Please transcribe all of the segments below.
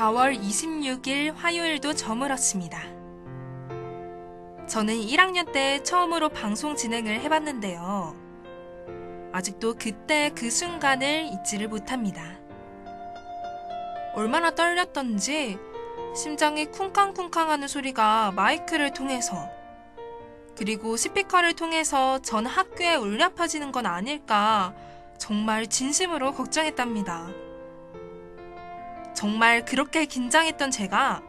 4월 26일 화요일도 저물었습니다. 저는 1학년 때 처음으로 방송 진행을 해봤는데요. 아직도 그때 그 순간을 잊지를 못합니다. 얼마나 떨렸던지 심장이 쿵쾅쿵쾅하는 소리가 마이크를 통해서, 그리고 스피커를 통해서 전 학교에 울려 퍼지는 건 아닐까 정말 진심으로 걱정했답니다. 정말 그렇게 긴장했던 제가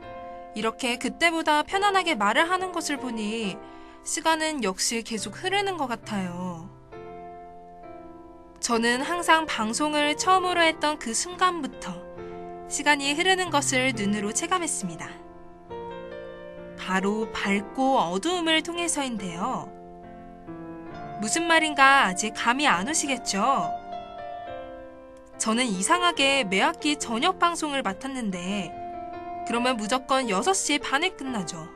이렇게 그때보다 편안하게 말을 하는 것을 보니 시간은 역시 계속 흐르는 것 같아요. 저는 항상 방송을 처음으로 했던 그 순간부터 시간이 흐르는 것을 눈으로 체감했습니다. 바로 밝고 어두움을 통해서인데요. 무슨 말인가 아직 감이 안 오시겠죠? 저는 이상하게 매학기 저녁 방송을 맡았는데 그러면 무조건 6시 반에 끝나죠.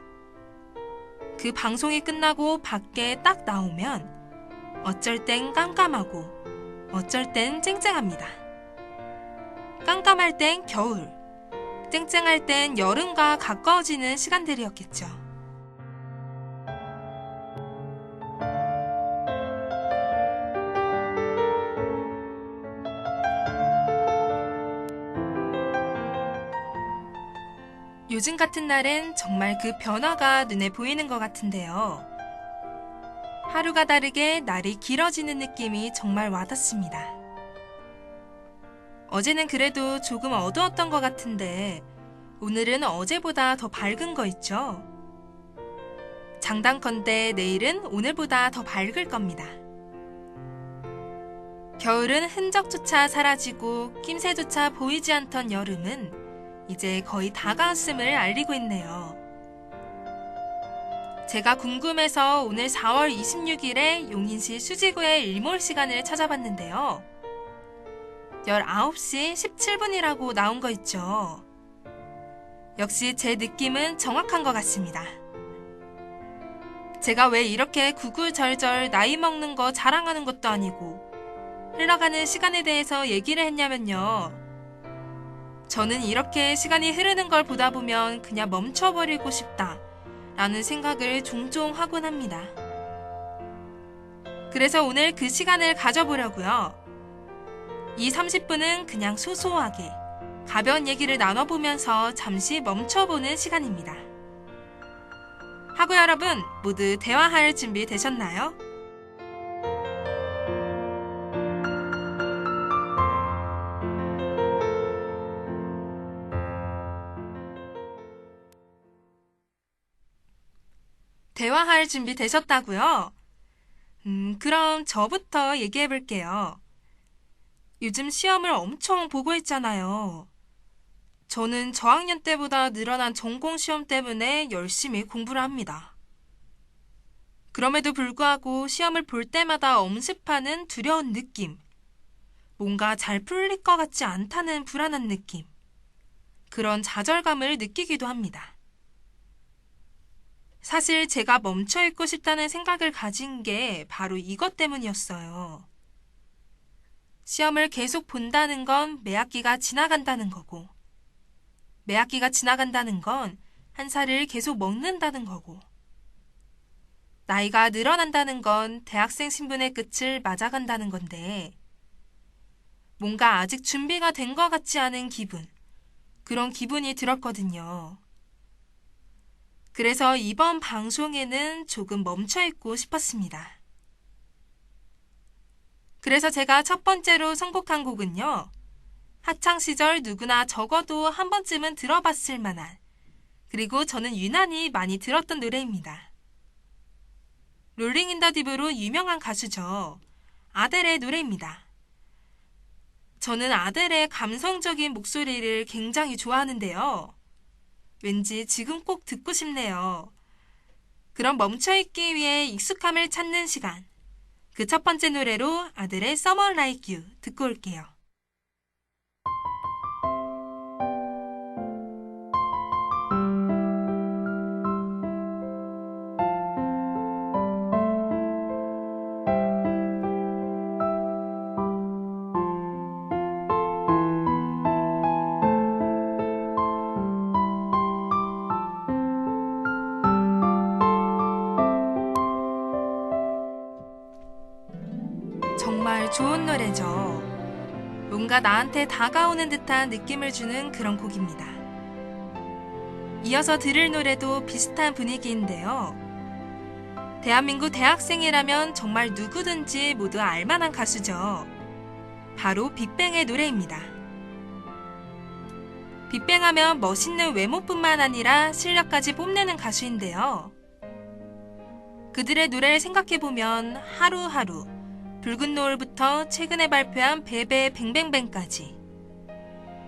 그 방송이 끝나고 밖에 딱 나오면 어쩔 땐 깜깜하고 어쩔 땐 쨍쨍합니다. 깜깜할 땐 겨울, 쨍쨍할 땐 여름과 가까워지는 시간들이었겠죠. 요즘 같은 날엔 정말 그 변화가 눈에 보이는 것 같은데요. 하루가 다르게 날이 길어지는 느낌이 정말 와닿습니다. 어제는 그래도 조금 어두웠던 것 같은데 오늘은 어제보다 더 밝은 거 있죠? 장단컨대 내일은 오늘보다 더 밝을 겁니다. 겨울은 흔적조차 사라지고 낌새조차 보이지 않던 여름은 이제 거의 다가왔음을 알리고 있네요. 제가 궁금해서 오늘 4월 26일에 용인시 수지구의 일몰 시간을 찾아봤는데요. 19시 17분이라고 나온 거 있죠. 역시 제 느낌은 정확한 것 같습니다. 제가 왜 이렇게 구구절절 나이 먹는 거 자랑하는 것도 아니고 흘러가는 시간에 대해서 얘기를 했냐면요. 저는 이렇게 시간이 흐르는 걸 보다 보면 그냥 멈춰버리고 싶다 라는 생각을 종종 하곤 합니다. 그래서 오늘 그 시간을 가져보려고요. 이 30분은 그냥 소소하게 가벼운 얘기를 나눠보면서 잠시 멈춰보는 시간입니다. 하고 여러분 모두 대화할 준비 되셨나요? 대화할 준비 되셨다고요? 그럼 저부터 얘기해 볼게요. 요즘 시험을 엄청 보고 있잖아요. 저는 저학년 때보다 늘어난 전공 시험 때문에 열심히 공부를 합니다. 그럼에도 불구하고 시험을 볼 때마다 엄습하는 두려운 느낌, 뭔가 잘 풀릴 것 같지 않다는 불안한 느낌, 그런 좌절감을 느끼기도 합니다. 사실 제가 멈춰있고 싶다는 생각을 가진 게 바로 이것 때문이었어요. 시험을 계속 본다는 건 매학기가 지나간다는 거고, 매학기가 지나간다는 건 한 살을 계속 먹는다는 거고, 나이가 늘어난다는 건 대학생 신분의 끝을 맞아간다는 건데, 뭔가 아직 준비가 된 것 같지 않은 기분, 그런 기분이 들었거든요. 그래서 이번 방송에는 조금 멈춰있고 싶었습니다. 그래서 제가 첫 번째로 선곡한 곡은요. 학창시절 누구나 적어도 한 번쯤은 들어봤을 만한, 그리고 저는 유난히 많이 들었던 노래입니다. 롤링 인 더 딥으로 유명한 가수죠. 아델의 노래입니다. 저는 아델의 감성적인 목소리를 굉장히 좋아하는데요. 왠지 지금 꼭 듣고 싶네요. 그럼 멈춰있기 위해 익숙함을 찾는 시간. 그 첫 번째 노래로 아델의 Someone Like You 듣고 올게요. 노래죠. 뭔가 나한테 다가오는 듯한 느낌을 주는 그런 곡입니다. 이어서 들을 노래도 비슷한 분위기인데요. 대한민국 대학생이라면 정말 누구든지 모두 알만한 가수죠. 바로 빅뱅의 노래입니다. 빅뱅 하면 멋있는 외모뿐만 아니라 실력까지 뽐내는 가수인데요. 그들의 노래를 생각해보면 하루하루, 붉은 노을부터 최근에 발표한 베베 뱅뱅뱅까지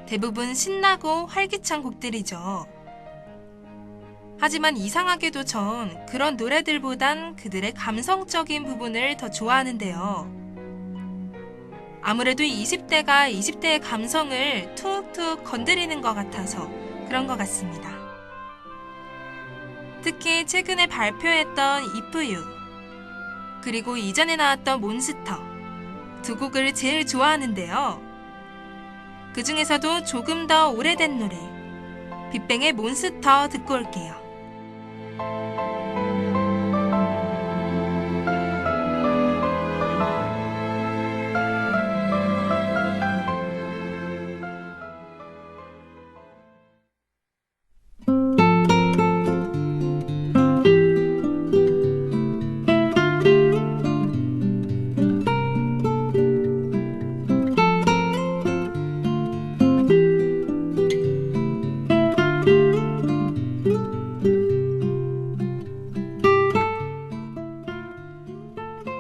대부분 신나고 활기찬 곡들이죠. 하지만 이상하게도 전 그런 노래들보단 그들의 감성적인 부분을 더 좋아하는데요. 아무래도 20대가 20대의 감성을 툭툭 건드리는 것 같아서 그런 것 같습니다. 특히 최근에 발표했던 If You, 그리고 이전에 나왔던 몬스터 두 곡을 제일 좋아하는데요. 그 중에서도 조금 더 오래된 노래, 빅뱅의 몬스터 듣고 올게요.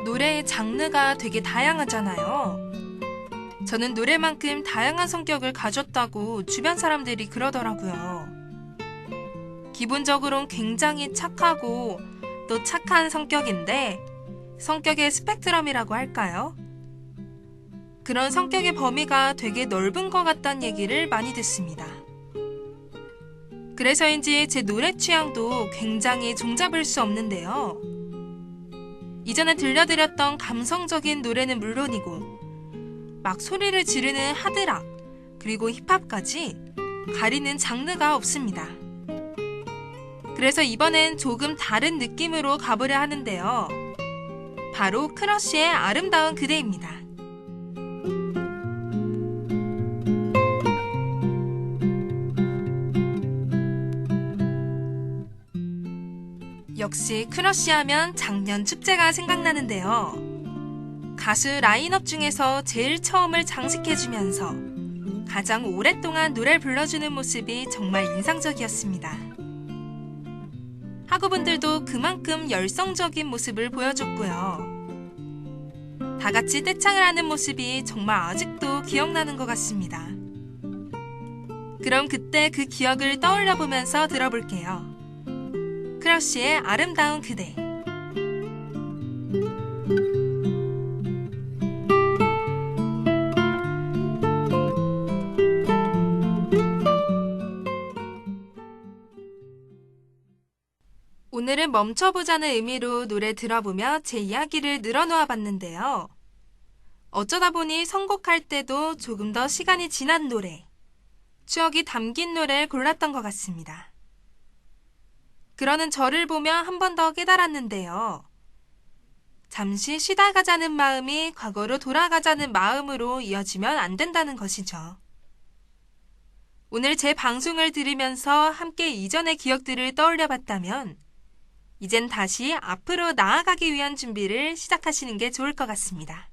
노래의 장르가 되게 다양하잖아요. 저는 노래만큼 다양한 성격을 가졌다고 주변 사람들이 그러더라고요. 기본적으로는 굉장히 착하고 또 착한 성격인데 성격의 스펙트럼이라고 할까요? 그런 성격의 범위가 되게 넓은 것 같다는 얘기를 많이 듣습니다. 그래서인지 제 노래 취향도 굉장히 종잡을 수 없는데요. 이전에 들려드렸던 감성적인 노래는 물론이고 막 소리를 지르는 하드락 그리고 힙합까지 가리는 장르가 없습니다. 그래서 이번엔 조금 다른 느낌으로 가보려 하는데요. 바로 크러쉬의 아름다운 그대입니다. 역시 크러쉬 하면 작년 축제가 생각나는데요. 가수 라인업 중에서 제일 처음을 장식해주면서 가장 오랫동안 노래를 불러주는 모습이 정말 인상적이었습니다. 학우분들도 그만큼 열성적인 모습을 보여줬고요. 다 같이 떼창을 하는 모습이 정말 아직도 기억나는 것 같습니다. 그럼 그때 그 기억을 떠올려보면서 들어볼게요. 크러쉬의 아름다운 그대. 오늘은 멈춰보자는 의미로 노래 들어보며 제 이야기를 늘어놓아 봤는데요. 어쩌다 보니 선곡할 때도 조금 더 시간이 지난 노래, 추억이 담긴 노래를 골랐던 것 같습니다. 그러는 저를 보며 한 번 더 깨달았는데요. 잠시 쉬다 가자는 마음이 과거로 돌아가자는 마음으로 이어지면 안 된다는 것이죠. 오늘 제 방송을 들으면서 함께 이전의 기억들을 떠올려 봤다면 이젠 다시 앞으로 나아가기 위한 준비를 시작하시는 게 좋을 것 같습니다.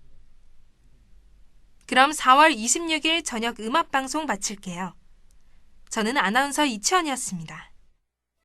그럼 4월 26일 저녁 음악방송 마칠게요. 저는 아나운서 이치원이었습니다.